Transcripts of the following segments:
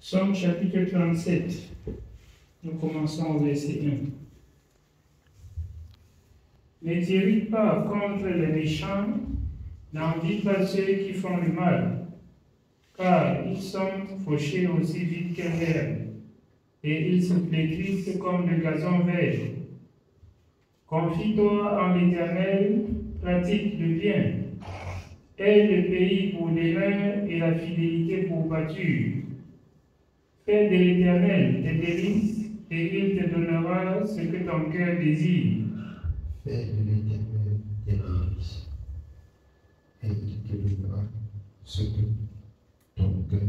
Psaume chapitre 37. Nous commençons au verset 1. Ne t'irrite pas contre les méchants, n'envie pas ceux qui font le mal, car ils sont fauchés aussi vite que l'herbe, et ils se flétrissent comme le gazon vert. Confie-toi en l'Éternel, pratique le bien. Aie le pays pour demeure et la fidélité pour pâture. Fais de l'Éternel tes délices, et il te donnera ce que ton cœur désire. Fais de l'Éternel tes délices, et il te donnera ce que ton cœur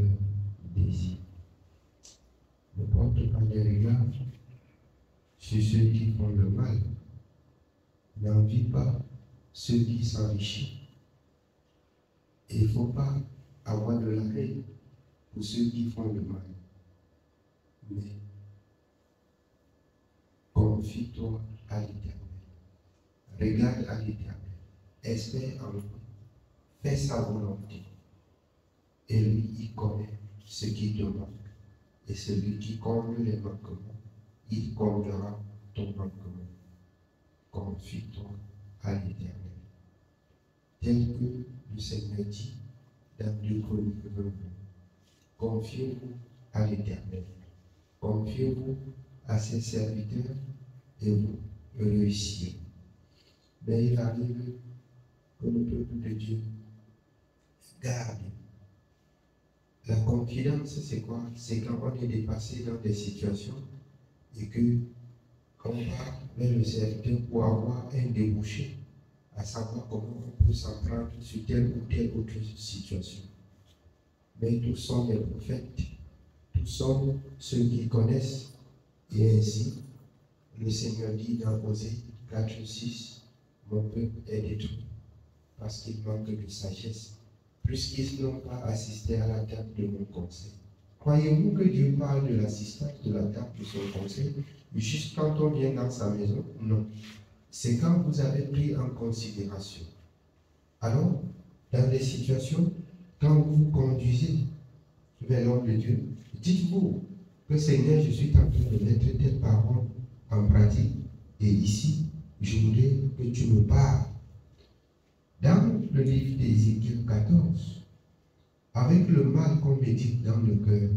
désire. Ne porte pas de regard sur ceux qui font le mal. N'envie pas ceux qui s'enrichissent. Et il ne faut pas avoir de la haine pour ceux qui font le mal. Mais confie-toi à l'Éternel. Regarde à l'Éternel. Espère en lui. Fais sa volonté. Et lui, il connaît ce qui te manque. Et celui qui comble les manquements, il comblera ton manquement. Confie-toi à l'Éternel. Tel que le Seigneur dit dans 2 Chroniques 20. Confiez-vous à l'Éternel. Confiez-vous à ses serviteurs et vous réussirez. Mais il arrive que le peuple de Dieu garde. La confidence, c'est quoi? C'est quand on est dépassé dans des situations et que on va vers le serviteur pour avoir un débouché, à savoir comment on peut s'en prendre sur telle ou telle autre situation. Mais tous sont des prophètes, tous sont ceux qui connaissent, et ainsi, le Seigneur dit dans Osée 4:6, mon peuple est détruit parce qu'il manque de sagesse, puisqu'ils n'ont pas assisté à la table de mon conseil. Croyez-vous que Dieu parle de l'assistance de la table de son conseil juste quand on vient dans sa maison? Non. C'est quand vous avez pris en considération. Alors, dans des situations, quand vous vous conduisez vers l'homme de Dieu, dites-vous que Seigneur, je suis en train de mettre tes paroles en pratique. Et ici, je voudrais que tu me parles. Dans le livre d'Ézéchiel 14, avec le mal qu'on médite dans le cœur,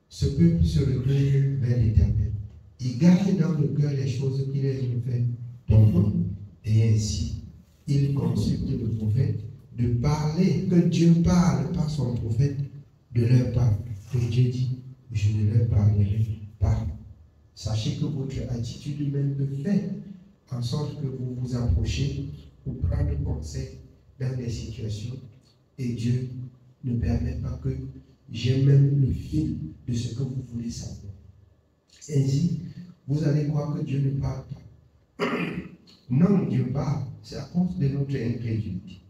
ce peuple se retourne vers l'Éternel. Il garde dans le cœur les choses qu'il a fait tomber. Et ainsi, il consulte le prophète de parler, que Dieu parle par son prophète de leur part. Que Dieu dit, je ne leur parlerai pas. Sachez que votre attitude même peut faire en sorte que vous vous approchez pour prendre conseil dans des situations et Dieu ne permet pas que j'ai même le fil de ce que vous voulez savoir. Ainsi, vous allez croire que Dieu ne parle pas. Non, Dieu parle. C'est à cause de notre incrédulité.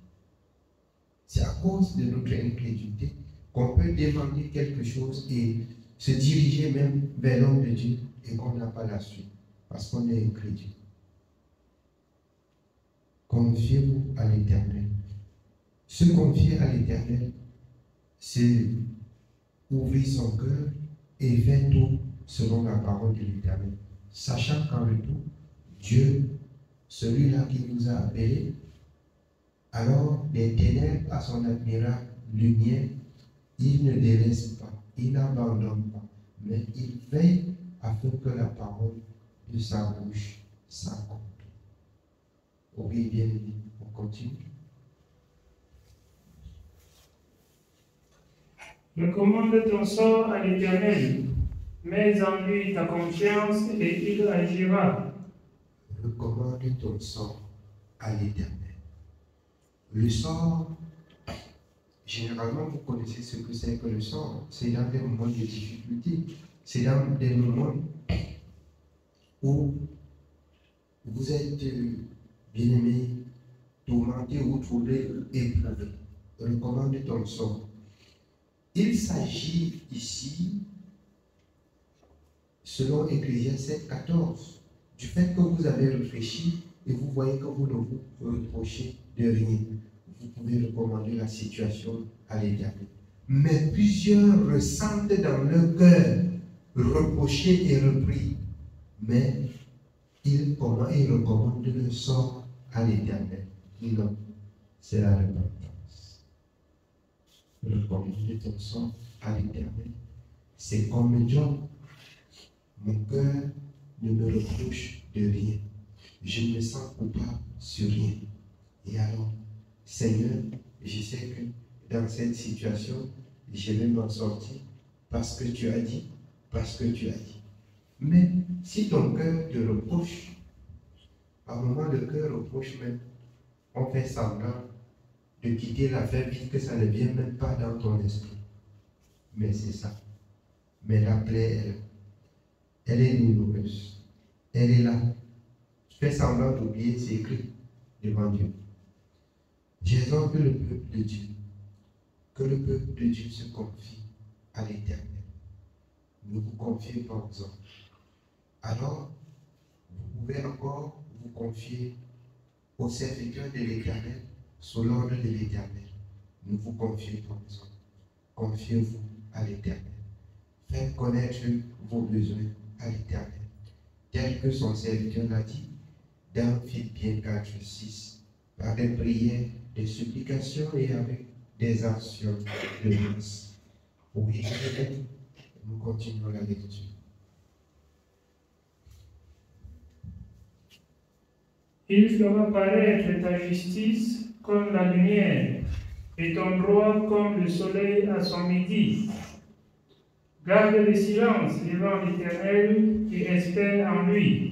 C'est à cause de notre incrédulité qu'on peut demander quelque chose et se diriger même vers l'homme de Dieu et qu'on n'a pas la suite parce qu'on est incrédule. Confiez-vous à l'Éternel. Se confier à l'Éternel, c'est ouvrir son cœur et faire tout selon la parole de l'Éternel, sachant qu'en retour, Dieu, celui-là qui nous a appelés, alors des ténèbres à son admirable lumière, il ne délaisse pas, il n'abandonne pas, mais il veille afin que la parole de sa bouche s'accomplisse. Oui, bien, on continue. Recommande ton sort à l'Éternel, mets en lui ta confiance et il agira. Recommande ton sort à l'Éternel. Le sort, généralement, vous connaissez ce que c'est que le sort. C'est dans des moments de difficulté. C'est dans des moments où vous êtes bien-aimé, tourmenté ou troublé, éprouvé. Recommande ton sort. Il s'agit ici, selon Ecclésiaste 7:14, du fait que vous avez réfléchi et vous voyez que vous ne vous reprochez de rien. Vous pouvez recommander la situation à l'Éternel. Mais plusieurs ressentent dans leur cœur reprocher et repris. Mais ils recommandent le sort à l'Éternel. Non, c'est la repentance. Recommander ton sort à l'Éternel. C'est comme Job. Mon cœur ne me reproche de rien. Je ne me sens coupable sur rien. Et alors, Seigneur, je sais que dans cette situation, je vais m'en sortir parce que tu as dit, parce que tu as dit. Mais si ton cœur te reproche, à un moment le cœur reproche même, on fait semblant de quitter l'affaire vite que ça ne vient même pas dans ton esprit. Mais c'est ça. Mais la plaie, elle est douloureuse. Elle est là. Fais semblant d'oublier, c'est écrit devant Dieu. J'exhorte le peuple de Dieu, que le peuple de Dieu se confie à l'Éternel. Ne vous confiez pas aux hommes. Alors, vous pouvez encore vous confier aux serviteurs de l'Éternel, sous l'ordre de l'Éternel. Ne vous confiez pas aux hommes. Confiez-vous à l'Éternel. Faites connaître vos besoins à l'Éternel. Tel que son serviteur l'a dit, dans Philippiens 4, 6, par des prières, des supplications et avec des actions de grâce. Oui, nous continuons la lecture. Il fera paraître ta justice comme la lumière et ton droit comme le soleil à son midi. Garde le silence devant l'Éternel et espère en lui.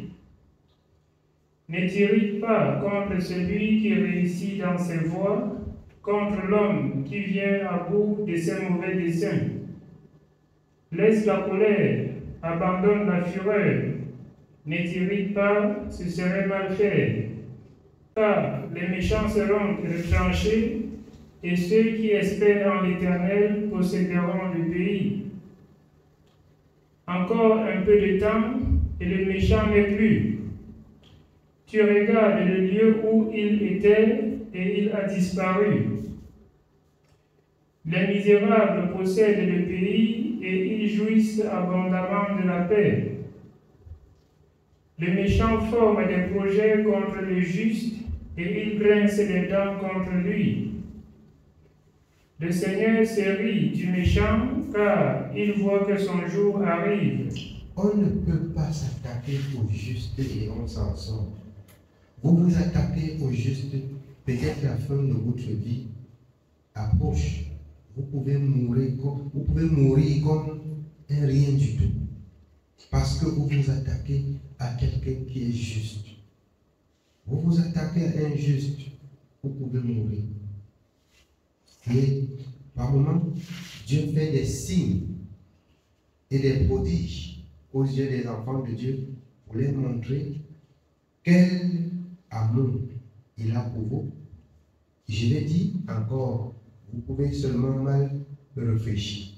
Ne t'irrite pas contre celui qui réussit dans ses voies, contre l'homme qui vient à bout de ses mauvais desseins. Laisse la colère, abandonne la fureur. Ne t'irrite pas, ce serait mal faire. Car les méchants seront retranchés, et ceux qui espèrent en l'Éternel posséderont le pays. Encore un peu de temps, et le méchant n'est plus. Tu regardes le lieu où il était, et il a disparu. Les misérables possèdent le pays, et ils jouissent abondamment de la paix. Les méchants forment des projets contre le juste, et ils grincent les dents contre lui. Le Seigneur se rit du méchant, car il voit que son jour arrive. On ne peut pas s'attaquer au juste et on s'en sort. Vous vous attaquez au juste, peut-être la fin de votre vie approche. Vous pouvez mourir comme un rien du tout. Parce que vous vous attaquez à quelqu'un qui est juste. Vous vous attaquez à un juste, vous pouvez mourir. Et par moments, Dieu fait des signes et des prodiges aux yeux des enfants de Dieu pour leur montrer quel amour il a pour vous. Je l'ai dit encore, vous pouvez seulement mal réfléchir.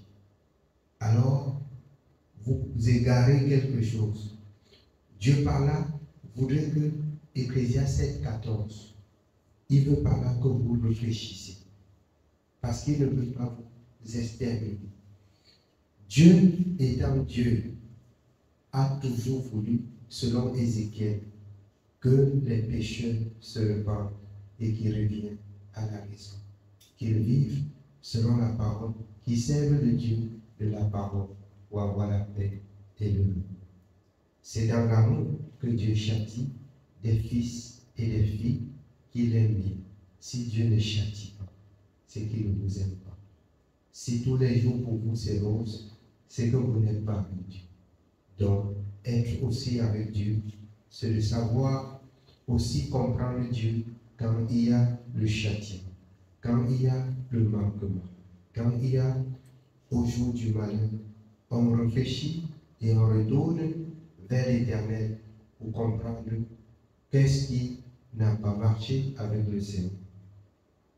Alors, vous égarez quelque chose. Dieu par là voudrait que Ecclésiaste 7, 14, il veut par là que vous réfléchissiez. Parce qu'il ne veut pas vous exterminer. Dieu étant Dieu, a toujours voulu, selon Ézéchiel, que les pécheurs se repentent et qu'ils reviennent à la raison. Qu'ils vivent selon la parole, qu'ils servent le Dieu de la parole pour avoir la paix et le nom. C'est dans l'amour que Dieu châtie des fils et des filles qu'il aime bien. Si Dieu ne châtie pas, c'est qu'il ne vous aime pas. Si tous les jours pour vous c'est rose, c'est que vous n'êtes pas avec Dieu. Donc, être aussi avec Dieu, c'est de savoir aussi comprendre Dieu quand il y a le châtiment, quand il y a le manquement, quand il y a au jour du malheur. On réfléchit et on retourne vers l'Éternel pour comprendre qu'est-ce qui n'a pas marché avec le Seigneur.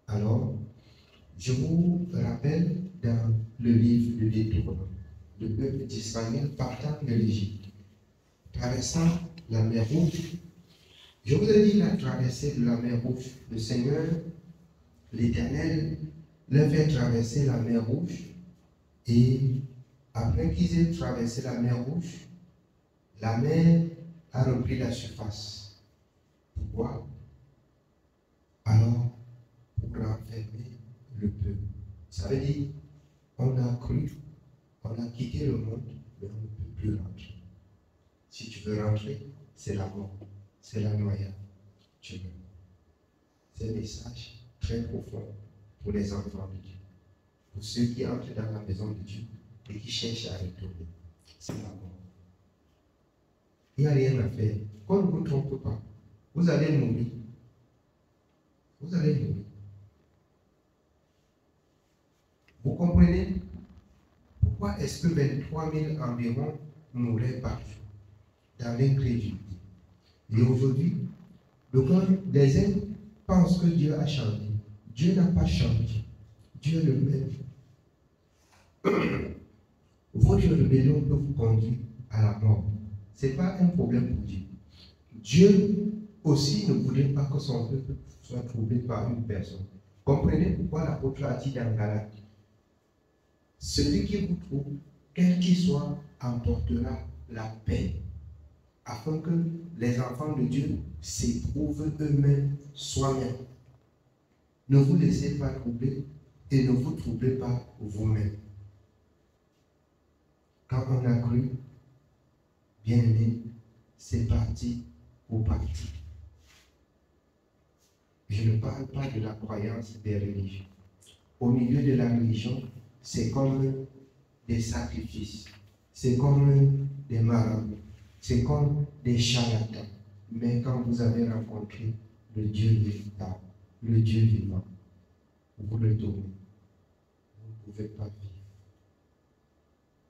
Alors, je vous rappelle dans le livre de Deutéronome, le peuple d'Israël partant de l'Égypte, traversant la mer Rouge. Je vous ai dit la traversée de la mer Rouge. Le Seigneur, l'Éternel, leur fait traverser la mer Rouge. Et après qu'ils aient traversé la mer Rouge, la mer a repris la surface. Pourquoi? Alors, pour renfermer le peuple. Ça veut dire, on a cru, on a quitté le monde, mais on ne peut plus rentrer. Si tu veux rentrer, c'est la mort, c'est la noyade. Tu veux. C'est un message très profond pour les enfants de Dieu. Pour ceux qui entrent dans la maison de Dieu et qui cherchent à retourner. C'est la mort. Il n'y a rien à faire. Qu'on ne vous trompe pas. Vous allez mourir. Vous allez mourir. Vous comprenez? Pourquoi est-ce que 23 000 environ mouraient par jour dans l'incrédulité? Et aujourd'hui, les uns pensent que Dieu a changé. Dieu n'a pas changé. Dieu est le même. Votre rébellion peut vous conduire à la mort. Ce n'est pas un problème pour Dieu. Dieu aussi ne voulait pas que son peuple soit troublé par une personne. Comprenez pourquoi l'apôtre a dit dans Galates, celui qui vous trouve, quel qu'il soit, emportera la paix, afin que les enfants de Dieu s'éprouvent eux-mêmes soi-même. Ne vous laissez pas troubler et ne vous troublez pas vous-même. Quand on a cru, bien aimé, c'est parti pour partir. Je ne parle pas de la croyance des religions. Au milieu de la religion, c'est comme des sacrifices, c'est comme des marabouts, c'est comme des charlatans. Mais quand vous avez rencontré le Dieu véritable, le Dieu vivant, vous le tournez. Vous ne pouvez pas vivre.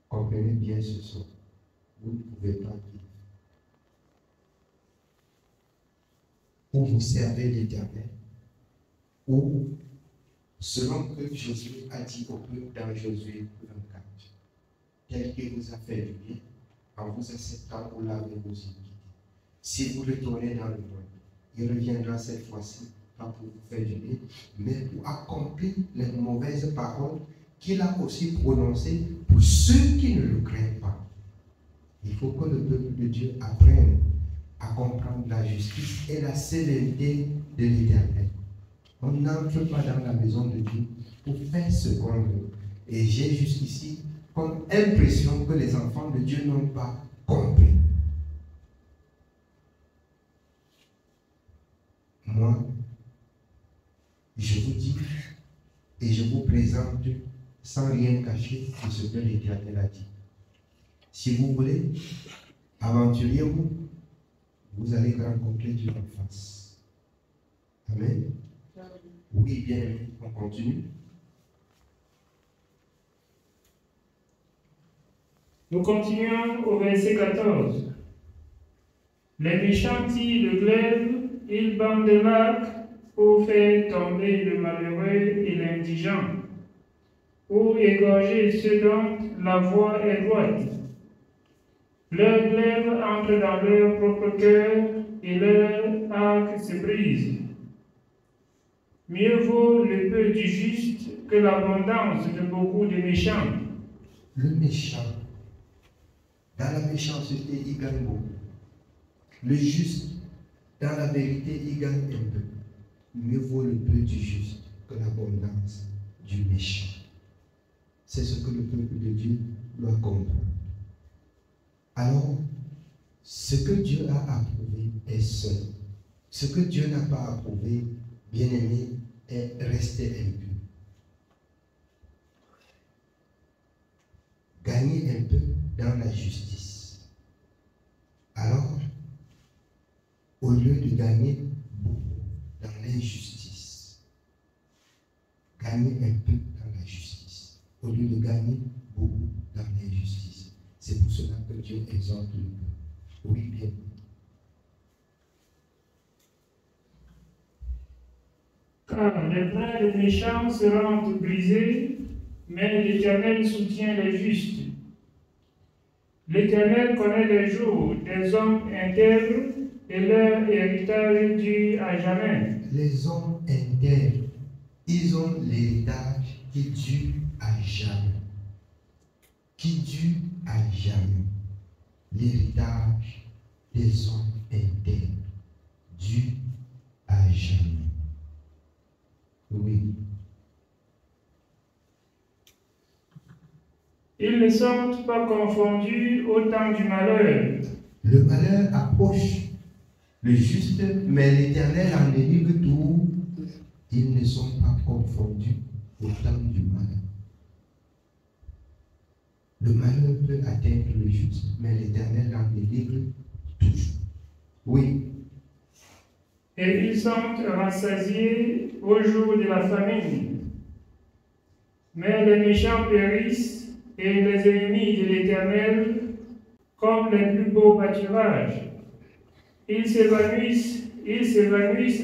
Comprenez bien ce soir. Vous ne pouvez pas vivre. Ou vous servez l'Éternel, ou selon que Josué a dit au peuple dans Josué 24, tel qu'il vous a fait du bien, en vous acceptant, vous l'avez vos iniquités. Si vous retournez dans le monde, il reviendra cette fois-ci, pas pour vous faire du bien, mais pour accomplir les mauvaises paroles qu'il a aussi prononcées pour ceux qui ne le craignent pas. Il faut que le peuple de Dieu apprenne à comprendre la justice et la sévérité de l'Éternel. On n'entre pas dans la maison de Dieu pour faire ce qu'on veut. Et j'ai jusqu'ici comme impression que les enfants de Dieu n'ont pas compris. Moi, je vous dis et je vous présente sans rien cacher ce que l'Éternel a dit. Si vous voulez, aventuriez-vous, vous allez rencontrer Dieu en face. Amen. Oui, bien aimé, on continue. Nous continuons au verset 14. Les méchants tirent le glaive, ils bandent l'arc pour faire tomber le malheureux et l'indigent, pour égorger ceux dont la voie est droite. Leur glaive entre dans leur propre cœur et leur arc se brise. Mieux vaut le peu du juste que l'abondance de beaucoup de méchants. Le méchant, dans la méchanceté, il gagne beaucoup. Le juste, dans la vérité, il gagne un peu. Mieux vaut le peu du juste que l'abondance du méchant. C'est ce que le peuple de Dieu doit comprendre. Alors, ce que Dieu a approuvé est seul. Ce que Dieu n'a pas approuvé, bien aimé, est resté impur. Gagner un peu dans la justice. Alors, au lieu de gagner beaucoup dans l'injustice, gagner un peu dans la justice, au lieu de gagner beaucoup dans l'injustice. C'est pour cela que Dieu exhorte le peuple. Oui, bien. Car les pleins de méchants se rendent brisés, mais l'Éternel soutient les justes. L'Éternel connaît les jours des hommes intègres et leur héritage dure à jamais. Les hommes intègres, Ils ont l'héritage qui dure à jamais. Qui dure à jamais. L'héritage des hommes internes dure à jamais. Oui. Ils ne sont pas confondus au temps du malheur. Le malheur approche le juste, mais l'Éternel en délivre tout. Ils ne sont pas confondus au temps du malheur. Le malheur peut atteindre le juste, mais l'Éternel en délivre toujours. Oui. Et ils sont rassasiés au jour de la famine. Mais les méchants périssent et les ennemis de l'Éternel comme les plus beaux pâturages. Ils s'évanouissent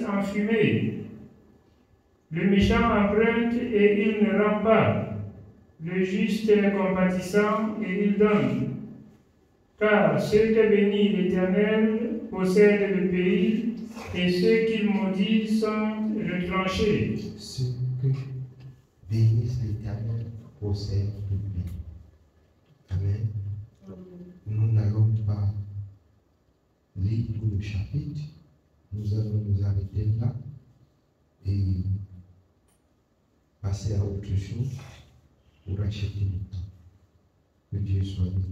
en fumée. Le méchant emprunte et il ne rend pas. Le juste est compatissant et il donne. Car ceux que bénit l'Éternel possèdent le pays, et ceux qu'il maudit sont retranchés. Ceux que bénissent l'Éternel possèdent le pays. Amen. Nous n'allons pas lire tout le chapitre. Nous allons nous arrêter là et passer à autre chose pour acheter le temps. Que Dieu soit béni.